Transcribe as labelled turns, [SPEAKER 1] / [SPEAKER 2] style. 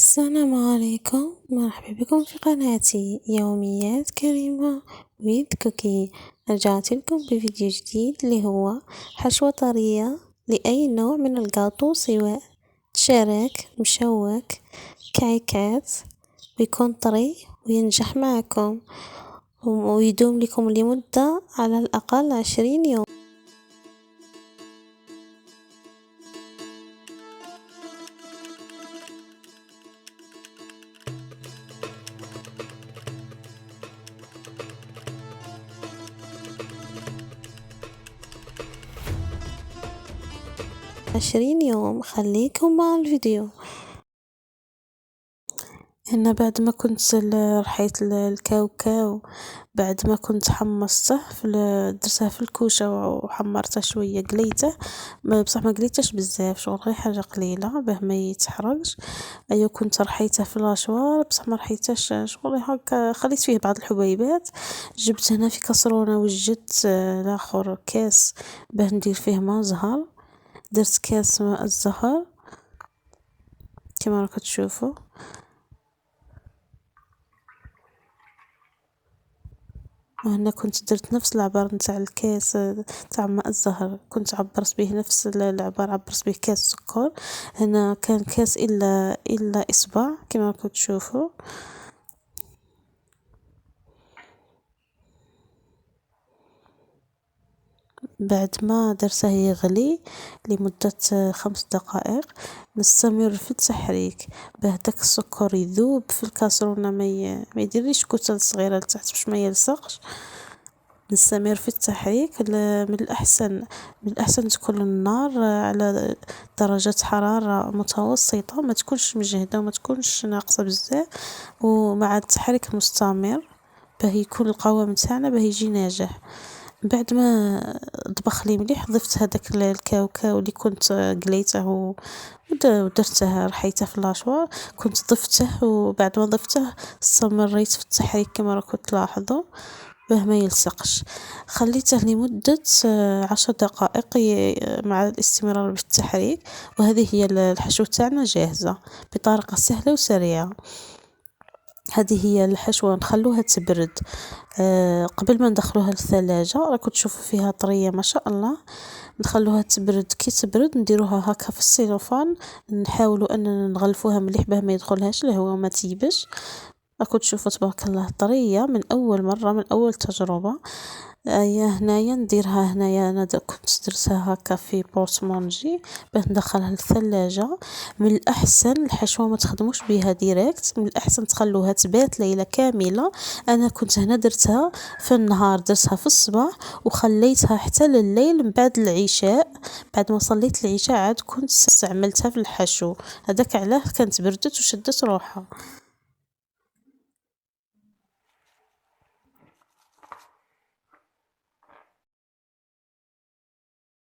[SPEAKER 1] السلام عليكم، مرحبا بكم في قناتي يوميات كريمة ويد كوكي. رجعت لكم بفيديو جديد اللي هو حشوة طرية لأي نوع من الجاتو، سواء شرك مشوك كعكات، ويكون طري وينجح معكم ويدوم لكم لمدة على الأقل 20 يوم. 20 يوم. خليكم مع الفيديو. هنا بعد ما كنت رحيت الكاوكاو، بعد ما كنت حمصته درتها في الكوشة وحمرته شوية، قليته بصح ما قليتش بزاف، شغل غير حاجة قليلة باه ما يتحرقش. ايوا كنت رحيته في لاشوار بصح ما رحيتش، شغل هكا خليت فيه بعض الحبيبات. جبت هنا في كسرونة وجدت لاخر كاس باه ندير فيه ماء زهر. درت كاس ماء الزهر كما راكم تشوفوا. وهنا كنت درت نفس العبار نتاع الكاس تاع ماء الزهر، كنت عبرت به نفس العبار، عبرت به كاس سكر. هنا كان كاس الا اصبع كما راكم تشوفوا. بعد ما درته يغلي لمدة 5 دقائق، نستمر في التحريك باه داك السكر يذوب في الكاسرونة، ما يديرليش كتل صغيرة لتحت باش ما يلصقش. نستمر في التحريك. من الأحسن تكون النار على درجة حرارة متوسطة، ما تكونش مجهدة وما تكونش ناقصة بزاف، ومع التحريك المستمر باه يكون القوام تاعنا باه يجي ناجح. بعد ما طبخ لي مليح، ضفت هذاك الكاوكاو اللي كنت قليته ودرته رحيته في لاشوار، كنت ضفته. وبعد ما ضفته استمريت في التحريك كما راكم تلاحظوا باه ما يلصقش. خليته لمدة 10 دقائق مع الاستمرار بالتحريك. وهذه هي الحشوة تاعنا جاهزة بطريقة سهلة وسريعة. هذه هي الحشوة، نخلوها تبرد قبل ما ندخلوها للثلاجة. راكم تشوفوا فيها طرية ما شاء الله. نخلوها تبرد، كي تبرد نديروها هكا في السيلوفان، نحاولوا اننا نغلفوها مليح باه ما يدخلهاش الهواء وما تيبش. راكم تشوفوا تبارك الله طرية من اول مرة، من اول تجربة. هنايا نديرها، هنايا انا كنت درتها هكا في بورتمونجي باه ندخلها للثلاجة. من الاحسن الحشوة ما تخدموش بها ديريكت، من الاحسن تخلوها تبات ليلة كاملة. انا كنت هنا درتها في النهار، درتها في الصباح وخليتها حتى لليل. من بعد العشاء، بعد ما صليت العشاء عاد كنت استعملتها في الحشو. هذاك علاه كانت بردت وشدت روحها.